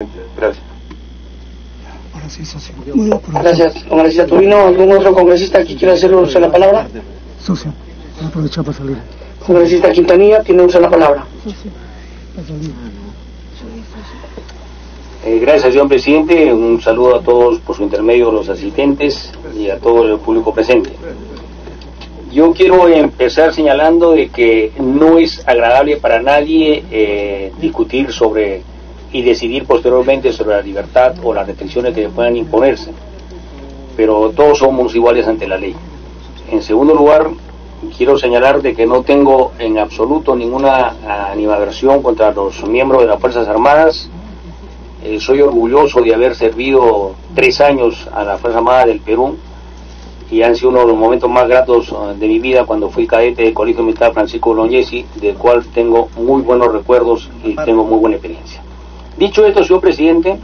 Gracias. Ahora sí, socio. Gracias, congresista Tubino. ¿Algún otro congresista que quiera hacer uso de la palabra? Socio, aprovecha para salir. Congresista Quintanilla tiene uso de la palabra. Socio, para salir. Gracias, señor presidente. Un saludo a todos por su intermedio, los asistentes y a todo el público presente. Yo quiero empezar señalando de que no es agradable para nadie discutir sobre y decidir posteriormente sobre la libertad o las restricciones que puedan imponerse, pero todos somos iguales ante la ley. En segundo lugar, quiero señalar de que no tengo en absoluto ninguna animadversión contra los miembros de las Fuerzas Armadas. Soy orgulloso de haber servido 3 años a la Fuerza Armada del Perú y han sido uno de los momentos más gratos de mi vida cuando fui cadete del Colegio Militar Francisco Bolognesi, del cual tengo muy buenos recuerdos y tengo muy buena experiencia. Dicho esto, señor presidente,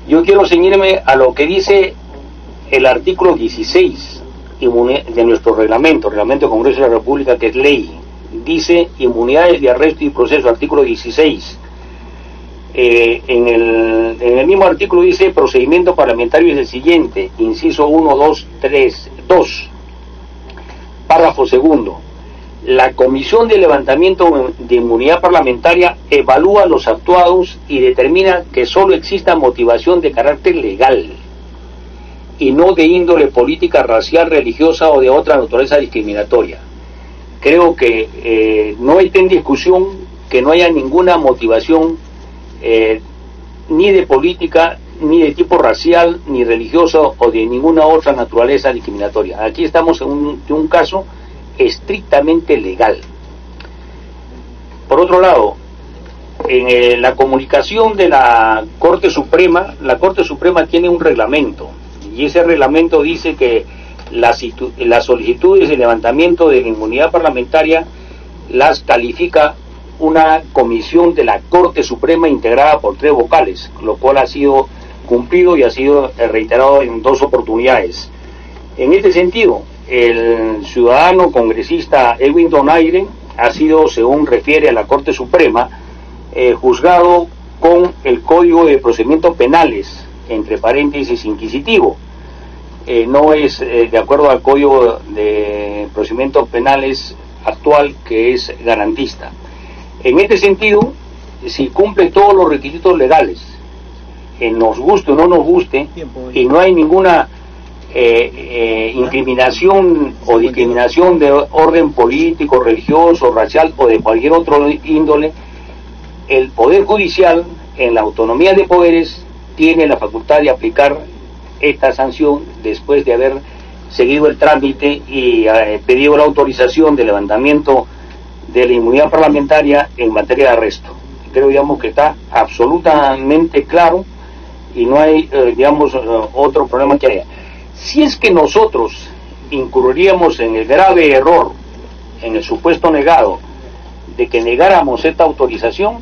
yo quiero ceñirme a lo que dice el artículo 16 de nuestro reglamento del Congreso de la República, que es ley. Dice inmunidades de arresto y proceso, artículo 16. En el mismo artículo dice procedimiento parlamentario es el siguiente, inciso 1, 2, 3, 2, párrafo segundo. La Comisión de Levantamiento de Inmunidad Parlamentaria evalúa los actuados y determina que solo exista motivación de carácter legal y no de índole política, racial, religiosa o de otra naturaleza discriminatoria. Creo que no está en discusión que no haya ninguna motivación ni de política, ni de tipo racial, ni religioso o de ninguna otra naturaleza discriminatoria. Aquí estamos en un caso estrictamente legal. Por otro lado, en la comunicación de la Corte Suprema tiene un reglamento, y ese reglamento dice que las solicitudes de levantamiento de la inmunidad parlamentaria las califica una comisión de la Corte Suprema integrada por 3 vocales, lo cual ha sido cumplido y ha sido reiterado en 2 oportunidades. En este sentido, el ciudadano congresista Edwin Donaire ha sido, según refiere a la Corte Suprema, juzgado con el Código de Procedimientos Penales, entre paréntesis inquisitivo. No es de acuerdo al Código de Procedimientos Penales actual, que es garantista. En este sentido, si cumple todos los requisitos legales, nos guste o no nos guste, y no hay ninguna incriminación o discriminación de orden político, religioso, racial o de cualquier otro índole, el Poder Judicial, en la autonomía de poderes, tiene la facultad de aplicar esta sanción después de haber seguido el trámite y pedido la autorización de levantamiento de la inmunidad parlamentaria en materia de arresto. Creo, digamos, que está absolutamente claro y no hay, otro problema que haya. Si es que nosotros incurriríamos en el grave error, en el supuesto negado, de que negáramos esta autorización,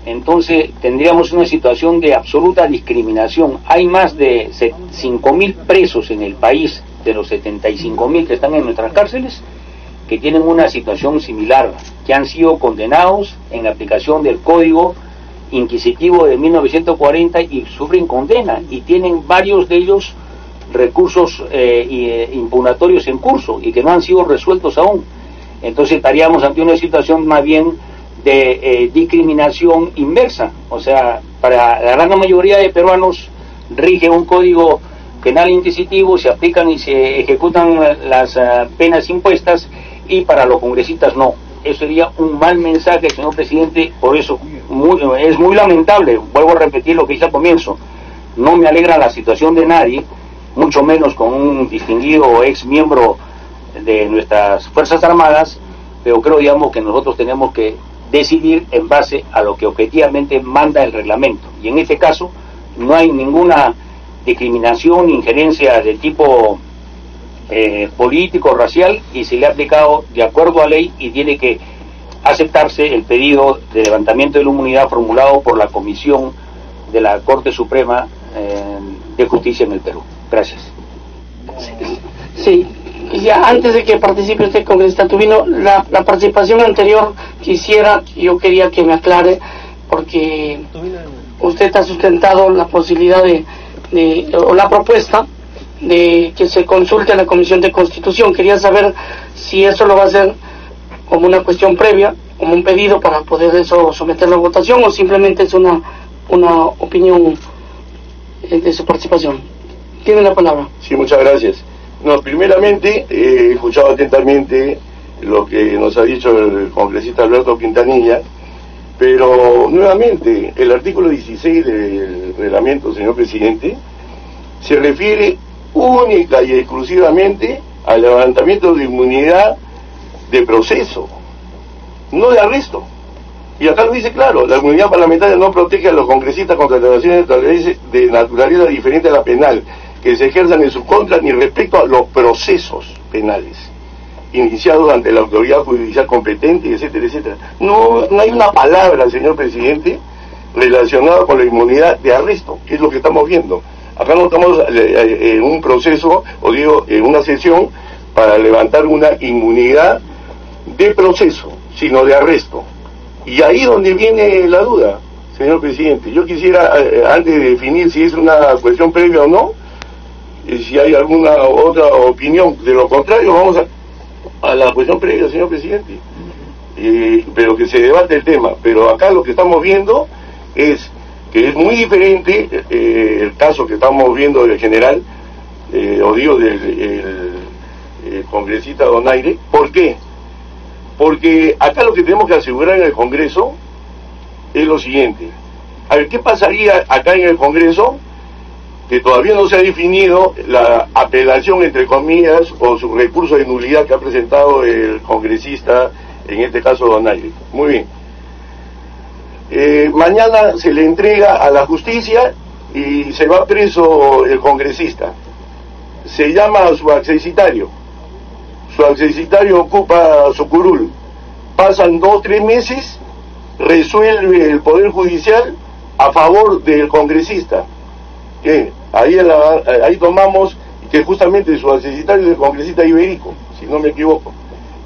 entonces tendríamos una situación de absoluta discriminación. Hay más de 5.000 presos en el país, de los 75.000 que están en nuestras cárceles, que tienen una situación similar, que han sido condenados en aplicación del Código Inquisitivo de 1940 y sufren condena, y tienen varios de ellos recursos impugnatorios en curso y que no han sido resueltos aún. Entonces estaríamos ante una situación más bien de discriminación inversa. O sea, para la gran mayoría de peruanos rige un código penal inquisitivo, se aplican y se ejecutan las penas impuestas, y para los congresistas no. Eso sería un mal mensaje, señor presidente. Por eso es muy lamentable, vuelvo a repetir lo que hice al comienzo, no me alegra la situación de nadie, mucho menos con un distinguido ex miembro de nuestras Fuerzas Armadas, pero creo, digamos, que nosotros tenemos que decidir en base a lo que objetivamente manda el reglamento, y en este caso no hay ninguna discriminación, injerencia de tipo político, racial, y se le ha aplicado de acuerdo a ley, y tiene que aceptarse el pedido de levantamiento de la inmunidad formulado por la Comisión de la Corte Suprema de Justicia en el Perú. Gracias. Sí, ya antes de que participe usted, congresista Tubino, la participación anterior yo quería que me aclare, porque usted ha sustentado la posibilidad o la propuesta de que se consulte a la Comisión de Constitución. Quería saber si eso lo va a hacer como una cuestión previa, como un pedido para poder eso someterlo a votación, o simplemente es una opinión de su participación. Tiene la palabra. Sí, muchas gracias. No, primeramente, he escuchado atentamente lo que nos ha dicho el congresista Alberto Quintanilla, pero nuevamente, el artículo 16 del reglamento, señor presidente, se refiere única y exclusivamente al levantamiento de inmunidad de proceso, no de arresto. Y acá lo dice claro: la inmunidad parlamentaria no protege a los congresistas contra declaraciones de naturaleza diferente a la penal que se ejerzan en su contra, ni respecto a los procesos penales iniciados ante la autoridad judicial competente, etcétera, etcétera. No hay una palabra, señor presidente, relacionada con la inmunidad de arresto, que es lo que estamos viendo. Acá no estamos en un proceso, o digo, en una sesión para levantar una inmunidad de proceso, sino de arresto. Y ahí donde viene la duda, señor presidente. Yo quisiera, antes de definir si es una cuestión previa o no, si hay alguna otra opinión. De lo contrario, vamos a la cuestión previa, señor presidente. Pero que se debate el tema. Pero acá lo que estamos viendo es que es muy diferente el caso que estamos viendo del general, o digo del congresista Donaire. ¿Por qué? Porque acá lo que tenemos que asegurar en el Congreso es lo siguiente. A ver, ¿qué pasaría acá en el Congreso? Que todavía no se ha definido la apelación, entre comillas, o su recurso de nulidad que ha presentado el congresista, en este caso Donaire. Muy bien. Mañana se le entrega a la justicia y se va preso el congresista. Se llama a su accesitario. Su accesitario ocupa su curul. Pasan 2 o 3 meses, resuelve el Poder Judicial a favor del congresista. Que ahí tomamos que justamente su accesitario es el congresista Iberico, si no me equivoco.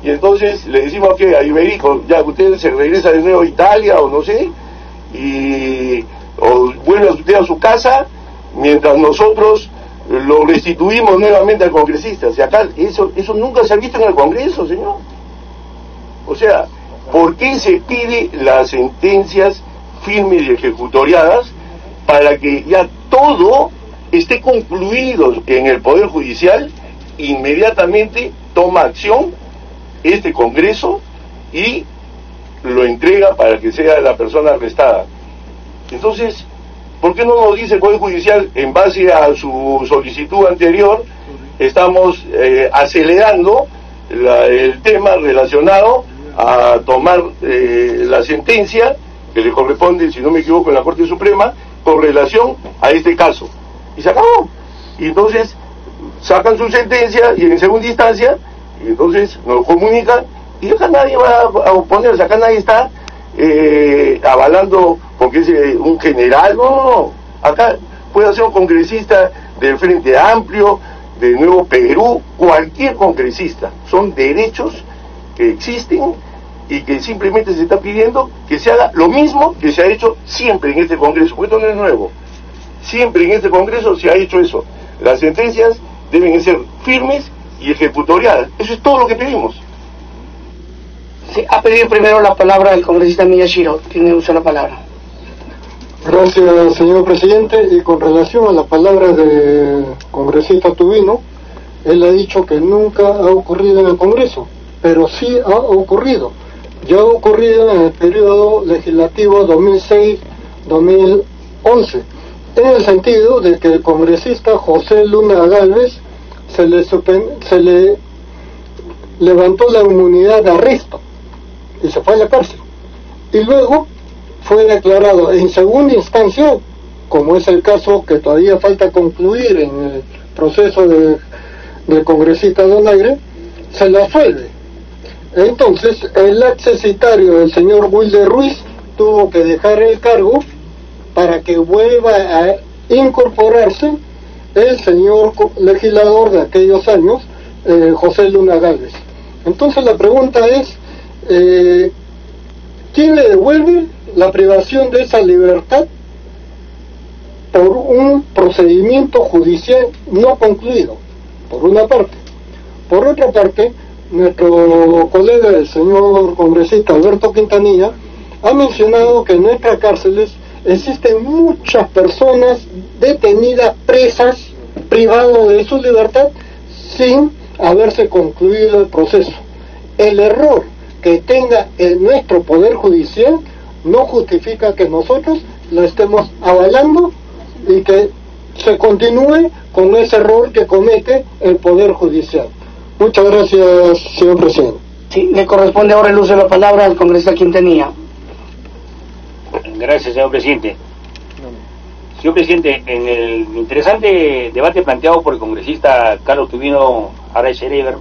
Y entonces le decimos que a Iberico, ya usted se regresa de nuevo a Italia o no sé, o vuelve usted a su casa, mientras nosotros lo restituimos nuevamente al congresista. O sea, acá eso nunca se ha visto en el Congreso, señor. O sea, ¿por qué se pide las sentencias firmes y ejecutoriadas para que ya todo esté concluido en el Poder Judicial? Inmediatamente toma acción este Congreso y lo entrega para que sea la persona arrestada. Entonces, ¿por qué no nos dice el Poder Judicial, en base a su solicitud anterior, estamos acelerando el tema relacionado a tomar la sentencia que le corresponde, si no me equivoco, en la Corte Suprema, con relación a este caso? Y se acabó. Y entonces sacan su sentencia y en segunda instancia, y entonces nos comunican, y acá nadie va a oponerse, acá nadie está avalando porque es un general. No. Acá puede ser un congresista del Frente Amplio, de Nuevo Perú, cualquier congresista. Son derechos que existen y que simplemente se está pidiendo que se haga lo mismo que se ha hecho siempre en este Congreso, porque esto no es nuevo. Siempre en este Congreso se ha hecho eso. Las sentencias deben ser firmes y ejecutoriadas. Eso es todo lo que pedimos. Sí, ha pedido primero la palabra el congresista Miyashiro. Tiene usted la palabra. Gracias, señor presidente. Y con relación a las palabras del congresista Tubino, él ha dicho que nunca ha ocurrido en el Congreso, pero sí ha ocurrido. Ya ha ocurrido en el periodo legislativo 2006-2011, en el sentido de que el congresista José Luna Gálvez se le levantó la inmunidad de arresto y se fue a la cárcel. Y luego fue declarado en segunda instancia, como es el caso que todavía falta concluir en el proceso del congresista Donaire, se le absuelve. Entonces el accesitario del señor Wilder Ruiz tuvo que dejar el cargo para que vuelva a incorporarse el señor legislador de aquellos años, José Luna Gálvez. Entonces la pregunta es, ¿quién le devuelve la privación de esa libertad por un procedimiento judicial no concluido, por una parte. Por otra parte, nuestro colega, el señor congresista Alberto Quintanilla, ha mencionado que en nuestras cárceles existen muchas personas detenidas, presas, privadas de su libertad, sin haberse concluido el proceso. El error que tenga nuestro Poder Judicial no justifica que nosotros lo estemos avalando y que se continúe con ese error que comete el Poder Judicial. Muchas gracias, señor presidente. Sí, le corresponde ahora el uso de la palabra al congresista Quintanilla. Gracias, señor presidente. Señor presidente, en el interesante debate planteado por el congresista Carlos Tubino Araiz-Schreiber,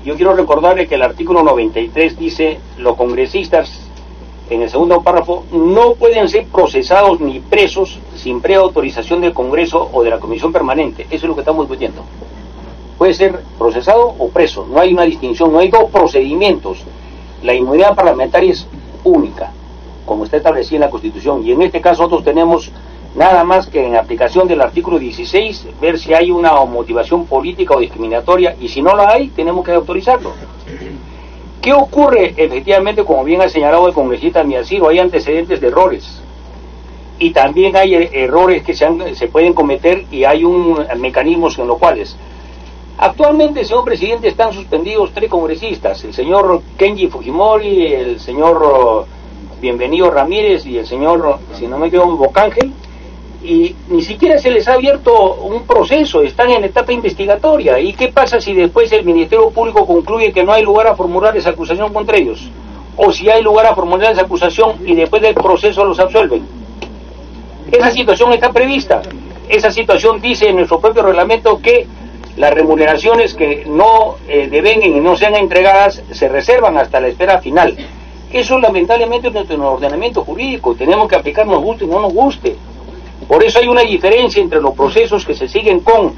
yo quiero recordarle que el artículo 93 dice: los congresistas, en el segundo párrafo, no pueden ser procesados ni presos sin previa autorización del Congreso o de la Comisión Permanente. Eso es lo que estamos discutiendo. Puede ser procesado o preso, no hay una distinción, no hay dos procedimientos. La inmunidad parlamentaria es única, como está establecida en la Constitución, y en este caso nosotros tenemos nada más que, en aplicación del artículo 16, ver si hay una motivación política o discriminatoria, y si no la hay, tenemos que autorizarlo. ¿Qué ocurre? Efectivamente, como bien ha señalado el congresista Miyashiro, hay antecedentes de errores, y también hay errores que se pueden cometer, y hay mecanismos en los cuales actualmente, señor presidente, están suspendidos 3 congresistas: el señor Kenji Fujimori, el señor Bienvenido Ramírez y el señor, si no me equivoco, Bocángel, y ni siquiera se les ha abierto un proceso, están en etapa investigatoria. ¿Y qué pasa si después el Ministerio Público concluye que no hay lugar a formular esa acusación contra ellos? O si hay lugar a formular esa acusación y después del proceso los absuelven. Esa situación está prevista. Esa situación dice en nuestro propio reglamento que las remuneraciones que no devenguen y no sean entregadas se reservan hasta la espera final. Eso lamentablemente es nuestro ordenamiento jurídico, tenemos que aplicar, nos guste o no nos guste. Por eso hay una diferencia entre los procesos que se siguen con,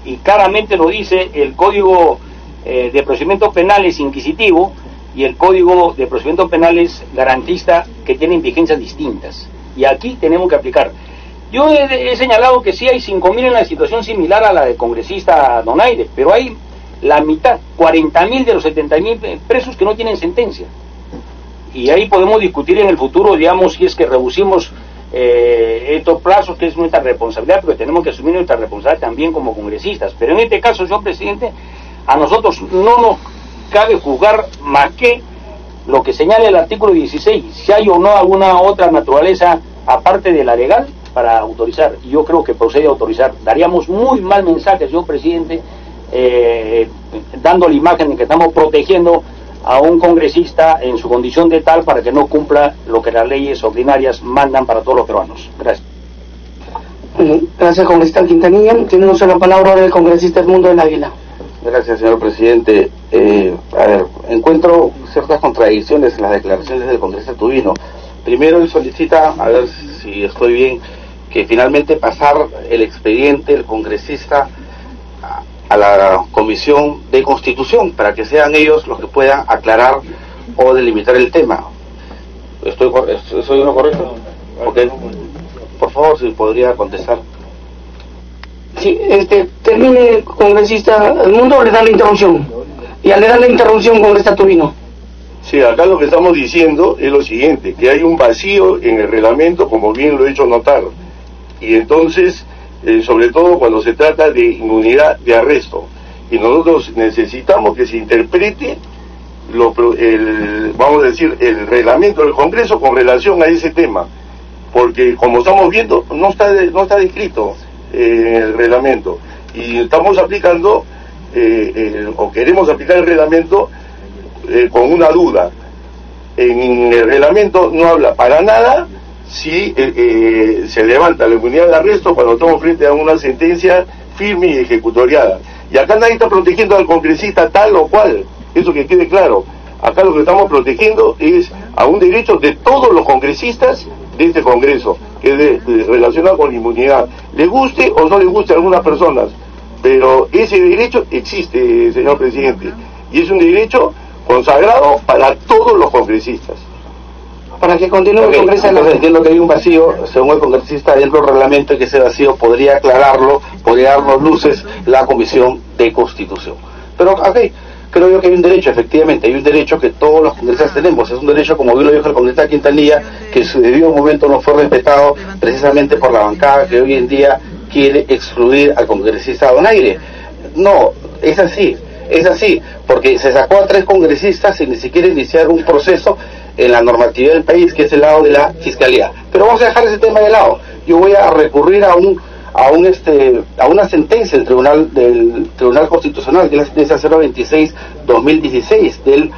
y claramente lo dice el Código de Procedimientos Penales inquisitivo y el Código de Procedimientos Penales garantista, que tienen vigencias distintas. Y aquí tenemos que aplicar. Yo he señalado que sí hay 5.000 en la situación similar a la del congresista Donaire, pero hay la mitad, 40.000 de los 70.000 presos que no tienen sentencia. Y ahí podemos discutir en el futuro, digamos, si es que reducimos estos plazos, que es nuestra responsabilidad, porque tenemos que asumir nuestra responsabilidad también como congresistas. Pero en este caso, señor presidente, a nosotros no nos cabe juzgar más que lo que señala el artículo 16, si hay o no alguna otra naturaleza aparte de la legal para autorizar. Y yo creo que procede a autorizar. Daríamos muy mal mensaje, señor presidente, dando la imagen de que estamos protegiendo a un congresista en su condición de tal para que no cumpla lo que las leyes ordinarias mandan para todos los peruanos. Gracias. Gracias, congresista Quintanilla. Tiene una sola palabra ahora el congresista Edmundo del Águila. Gracias, señor presidente. Encuentro ciertas contradicciones en las declaraciones del congresista Tubino. Primero, él solicita, a ver si estoy bien, que finalmente pasar el expediente del congresista a la Comisión de Constitución, para que sean ellos los que puedan aclarar o delimitar el tema. ¿Soy uno correcto? Okay. Por favor, si podría contestar. Sí, termine, congresista Edmundo, le da la interrupción. Y al le dar la interrupción, congresista Tubino. Sí, acá lo que estamos diciendo es lo siguiente, que hay un vacío en el reglamento, como bien lo he hecho notar. Y entonces, sobre todo cuando se trata de inmunidad de arresto, y nosotros necesitamos que se interprete vamos a decir, el reglamento del Congreso con relación a ese tema, porque como estamos viendo no está descrito en el reglamento, y estamos aplicando o queremos aplicar el reglamento con una duda. En el reglamento no habla para nada si se levanta la inmunidad de arresto cuando estamos frente a una sentencia firme y ejecutoriada. Y acá nadie está protegiendo al congresista tal o cual, eso que quede claro. Acá lo que estamos protegiendo es a un derecho de todos los congresistas de este Congreso, que es relacionado con la inmunidad. Le guste o no le guste a algunas personas, pero ese derecho existe, señor presidente, y es un derecho consagrado para todos los congresistas. para que continúe el Congreso. Entonces entiendo que hay un vacío, según el congresista, dentro del reglamento, y que ese vacío podría aclararlo, podría darnos luces la Comisión de Constitución. Pero, ok, creo yo que hay un derecho, efectivamente, hay un derecho que todos los congresistas tenemos. Es un derecho, como bien lo dijo el congresista Quintanilla, que en su debido momento no fue respetado precisamente por la bancada que hoy en día quiere excluir al congresista Donaire. No, es así, porque se sacó a 3 congresistas sin ni siquiera iniciar un proceso en la normatividad del país, que es el lado de la fiscalía. Pero vamos a dejar ese tema de lado. Yo voy a recurrir a una sentencia del Tribunal Constitucional, que es la sentencia 026/2016 del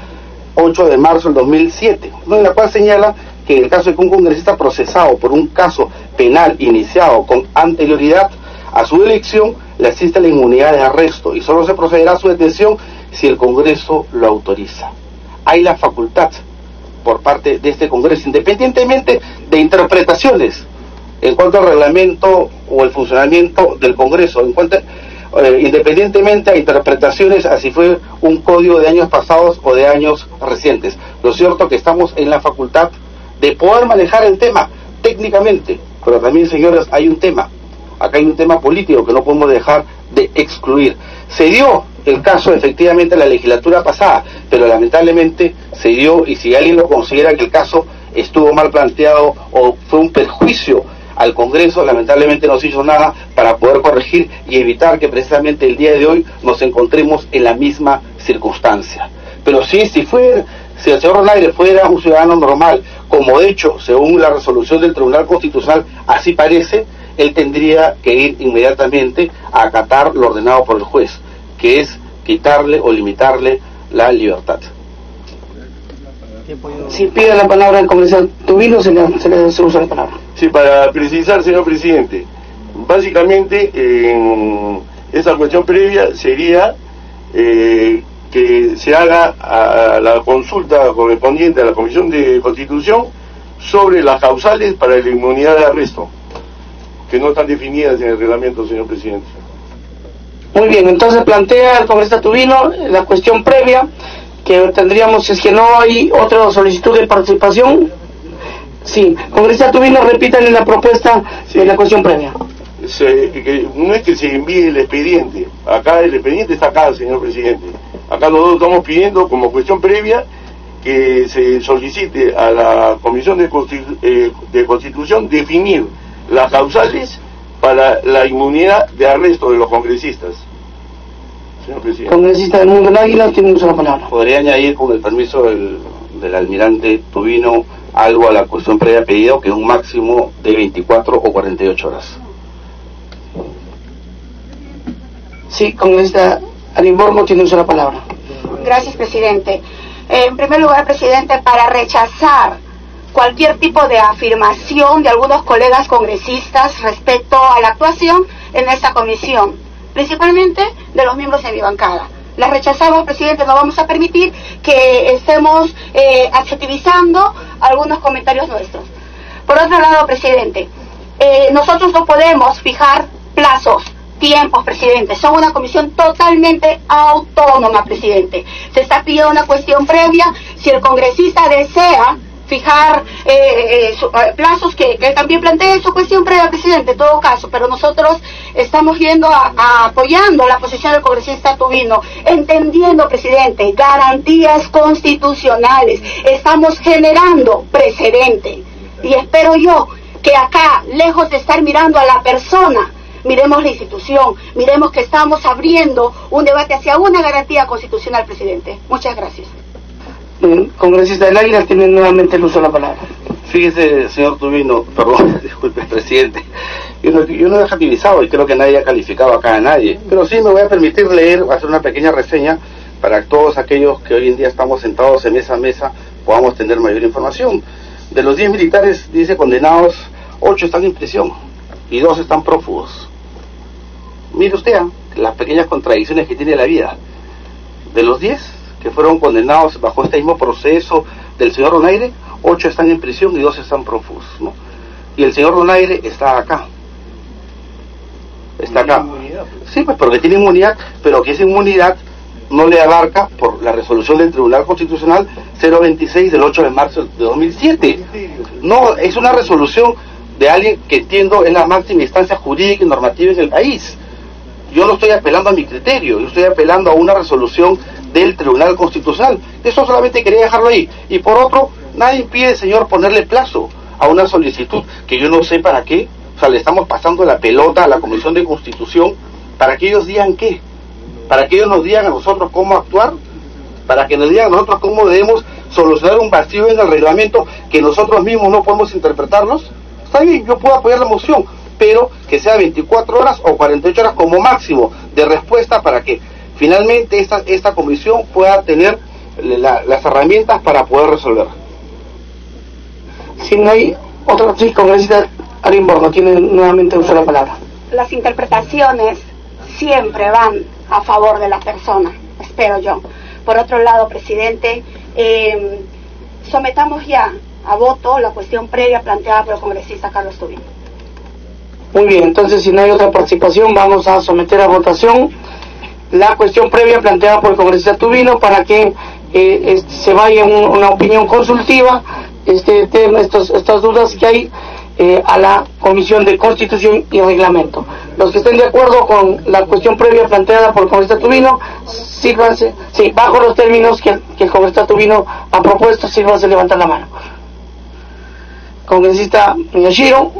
8 de marzo del 2007, en la cual señala que en el caso de que un congresista procesado por un caso penal iniciado con anterioridad a su elección, le asiste la inmunidad de arresto y solo se procederá a su detención si el Congreso lo autoriza. Hay la facultad por parte de este Congreso, independientemente de interpretaciones en cuanto al reglamento o el funcionamiento del Congreso, independientemente a interpretaciones, así fue un código de años pasados o de años recientes. Lo cierto es que estamos en la facultad de poder manejar el tema técnicamente, pero también, señores, hay un tema. Acá hay un tema político que no podemos dejar de excluir. Se dio el caso efectivamente en la legislatura pasada, pero lamentablemente se dio, y si alguien lo considera que el caso estuvo mal planteado o fue un perjuicio al Congreso, lamentablemente no se hizo nada para poder corregir y evitar que precisamente el día de hoy nos encontremos en la misma circunstancia. Pero sí, si el señor Donaire fuera un ciudadano normal, como de hecho, según la resolución del Tribunal Constitucional, así parece, él tendría que ir inmediatamente a acatar lo ordenado por el juez, que es quitarle o limitarle la libertad. Si pide la palabra el congresista Tubino, se le usa la palabra. Sí, para precisar, señor presidente, básicamente esa cuestión previa sería que se haga a la consulta correspondiente a la Comisión de Constitución sobre las causales para la inmunidad de arresto, que no están definidas en el reglamento, señor presidente. Muy bien, entonces plantea el congresista Tubino la cuestión previa, que tendríamos, si es que no hay otra solicitud de participación. Sí, congresista Tubino, repítanle la propuesta de la cuestión previa. No es que se envíe el expediente, acá el expediente está acá, señor presidente. Acá nosotros estamos pidiendo como cuestión previa que se solicite a la Comisión de Constitución definir las causales para la inmunidad de arresto de los congresistas. Señor presidente. Congresista del Mundo Águila, tiene una sola palabra. Podría añadir, con el permiso del almirante Tubino, algo a la cuestión previa pedido, que es un máximo de 24 o 48 horas. Sí, congresista Arimborgo, tiene una sola palabra. Gracias, presidente. En primer lugar, presidente, para rechazar cualquier tipo de afirmación de algunos colegas congresistas respecto a la actuación en esta comisión, principalmente de los miembros de mi bancada. La rechazamos, presidente, no vamos a permitir que estemos adjetivizando algunos comentarios nuestros. Por otro lado, presidente, nosotros no podemos fijar plazos, tiempos, presidente. Son una comisión totalmente autónoma, presidente. Se está pidiendo una cuestión previa. Si el congresista desea fijar plazos que también plantee su cuestión previa, presidente, en todo caso, pero nosotros estamos yendo apoyando la posición del congresista Tubino, entendiendo, presidente, garantías constitucionales. Estamos generando precedente y espero yo que acá, lejos de estar mirando a la persona, miremos la institución, miremos que estamos abriendo un debate hacia una garantía constitucional, presidente. Muchas gracias. Congresista del Águila, tiene nuevamente el uso de la palabra. Fíjese, señor Tubino, perdón, disculpe, presidente, yo no he adjetivizado y creo que nadie ha calificado acá a nadie, pero sí me voy a permitir hacer una pequeña reseña para todos aquellos que hoy en día estamos sentados en esa mesa podamos tener mayor información. De los 10 militares, dice, condenados, 8 están en prisión y 2 están prófugos. Mire usted las pequeñas contradicciones que tiene la vida. De los 10 que fueron condenados bajo este mismo proceso del señor Donaire, 8 están en prisión y 2 están prófugos, ¿no? Y el señor Donaire está acá. Está acá. Sí, pues porque tiene inmunidad, pero que esa inmunidad no le abarca por la resolución del Tribunal Constitucional 026 del 8 de marzo de 2007. No, es una resolución de alguien que entiendo es la máxima instancia jurídica y normativa en el país. Yo no estoy apelando a mi criterio, yo estoy apelando a una resolución del Tribunal Constitucional. Eso solamente quería dejarlo ahí. Y por otro, nadie impide, señor, ponerle plazo a una solicitud que yo no sé para qué. O sea, le estamos pasando la pelota a la Comisión de Constitución para que ellos digan qué, para que ellos nos digan a nosotros cómo actuar, para que nos digan a nosotros cómo debemos solucionar un vacío en el reglamento que nosotros mismos no podemos interpretarlos. Está bien, yo puedo apoyar la moción, pero que sea 24 horas o 48 horas como máximo de respuesta para que finalmente esta comisión pueda tener las herramientas para poder resolver. Si no hay otra, sí, congresista Arimborgo tiene nuevamente uso la palabra. Las interpretaciones siempre van a favor de la persona, espero yo. Por otro lado, presidente, sometamos ya a voto la cuestión previa planteada por el congresista Carlos Tubino. Muy bien, entonces si no hay otra participación, vamos a someter a votación la cuestión previa planteada por el congresista Tubino para que se vaya una opinión consultiva, estas dudas que hay a la Comisión de Constitución y Reglamento. Los que estén de acuerdo con la cuestión previa planteada por el congresista Tubino, sírvanse, sí, bajo los términos que el congresista Tubino ha propuesto, sírvanse levantar la mano. Congresista Miyashiro,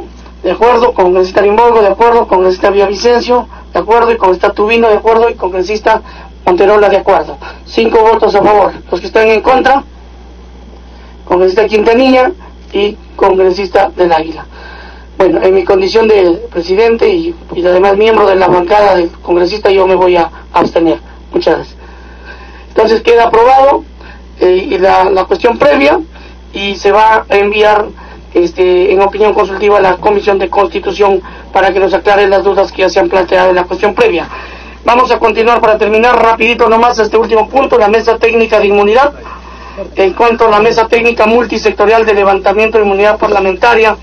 de acuerdo. Congresista Arimborgo, de acuerdo. Congresista Villavicencio, de acuerdo. Y congresista Tubino, de acuerdo. Y congresista Monterola, de acuerdo. 5 votos a favor. Los que están en contra, congresista Quintanilla y congresista del Águila. Bueno, en mi condición de presidente y además miembro de la bancada del congresista, yo me voy a abstener. Muchas gracias. Entonces queda aprobado la cuestión previa y se va a enviar en opinión consultiva a la Comisión de Constitución para que nos aclare las dudas que ya se han planteado en la cuestión previa. Vamos a continuar para terminar rapidito nomás este último punto, la mesa técnica de inmunidad. En cuanto a la mesa técnica multisectorial de levantamiento de inmunidad parlamentaria,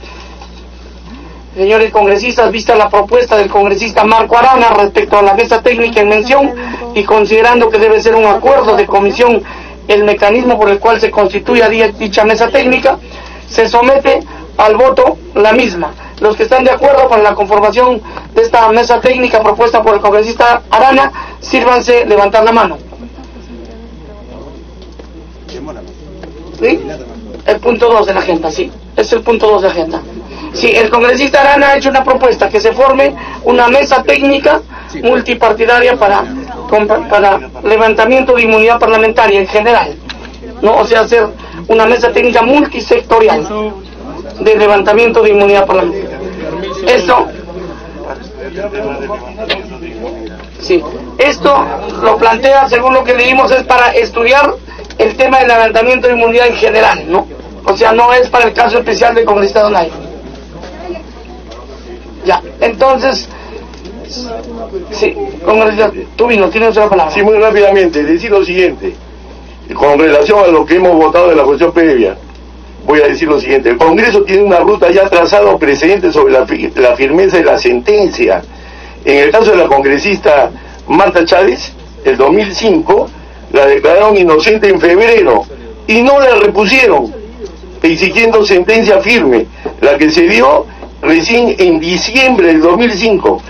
señores congresistas, vista la propuesta del congresista Marco Arana respecto a la mesa técnica en mención y considerando que debe ser un acuerdo de comisión el mecanismo por el cual se constituya dicha mesa técnica, se somete al voto la misma. Los que están de acuerdo con la conformación de esta mesa técnica propuesta por el congresista Arana, sírvanse levantar la mano. ¿Sí? El punto 2 de la agenda, sí. Es el punto 2 de la agenda. Sí, el congresista Arana ha hecho una propuesta que se forme una mesa técnica multipartidaria para levantamiento de inmunidad parlamentaria en general, ¿no? O sea, hacer una mesa técnica multisectorial de levantamiento de inmunidad parlamentaria. Esto lo plantea, según lo que leímos, es para estudiar el tema del levantamiento de inmunidad en general, ¿no? O sea, no es para el caso especial del congresista Donay. Ya, entonces, sí, congresista Tubino, tienes la palabra. Sí, muy rápidamente, decir lo siguiente. Con relación a lo que hemos votado en la cuestión previa, voy a decir lo siguiente. El Congreso tiene una ruta ya trazada o precedente sobre la firmeza de la sentencia. En el caso de la congresista Marta Chávez, el 2005, la declararon inocente en febrero y no la repusieron, exigiendo sentencia firme, la que se dio recién en diciembre del 2005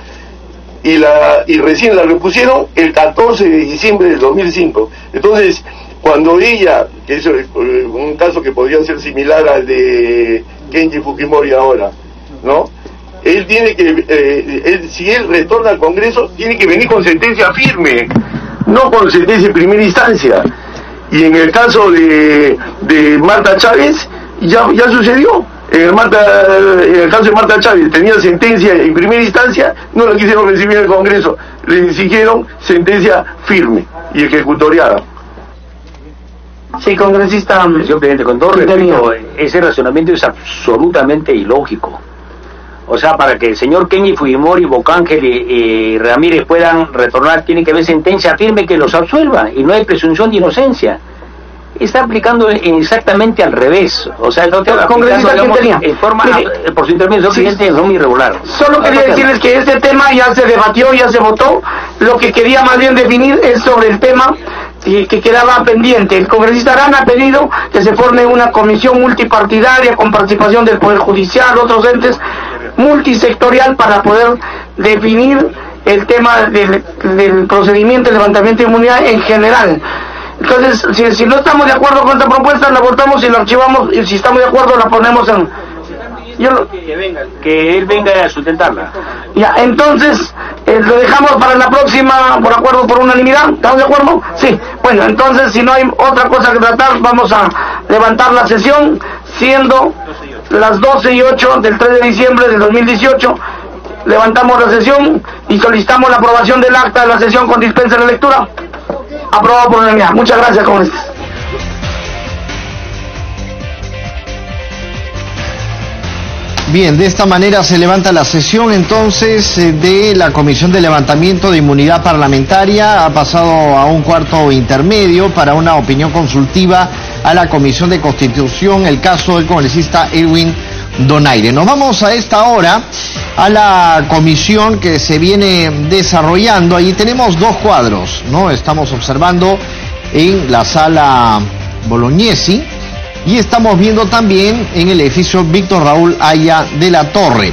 y recién la repusieron el 14 de diciembre del 2005. Entonces, cuando ella, que es un caso que podría ser similar al de Kenji Fujimori ahora, ¿no? Él tiene que, si él retorna al Congreso, tiene que venir con sentencia firme, no con sentencia en primera instancia. Y en el caso de Marta Chávez, ya sucedió. En el caso de Marta Chávez tenía sentencia en primera instancia, no la quisieron recibir en el Congreso, le exigieron sentencia firme y ejecutoriada. Sí, congresista. Señor presidente, con todo respeto, ese razonamiento es absolutamente ilógico. O sea, para que el señor Kenji Fujimori, Bocángel y Ramírez puedan retornar, tiene que haber sentencia firme que los absuelva, y no hay presunción de inocencia. está aplicando exactamente al revés. O sea, no el congresista Quintanilla en forma, por su intervención, presidente, en forma irregular. Solo quería decirles que este tema ya se debatió, ya se votó. Lo que quería más bien definir es sobre el tema que quedaba pendiente. El congresista Arana ha pedido que se forme una comisión multipartidaria con participación del Poder Judicial, otros entes, multisectorial, para poder definir el tema del procedimiento de levantamiento de inmunidad en general. Entonces, si no estamos de acuerdo con esta propuesta, la votamos y la archivamos, y si estamos de acuerdo, la ponemos en... Que él venga a sustentarla. Ya, entonces, lo dejamos para la próxima, por acuerdo, por unanimidad. ¿Estamos de acuerdo? Sí. Bueno, entonces, si no hay otra cosa que tratar, vamos a levantar la sesión, siendo las 12:08 del 3 de diciembre del 2018. Levantamos la sesión y solicitamos la aprobación del acta de la sesión con dispensa de lectura. Aprobado por unanimidad. Muchas gracias, congresistas. Bien, de esta manera se levanta la sesión entonces de la Comisión de Levantamiento de Inmunidad Parlamentaria. Ha pasado a un cuarto intermedio para una opinión consultiva a la Comisión de Constitución, el caso del congresista Edwin Donaire. Nos vamos a esta hora a la comisión que se viene desarrollando. Allí tenemos dos cuadros, ¿no? Estamos observando en la sala Bolognesi y estamos viendo también en el edificio Víctor Raúl Haya de la Torre.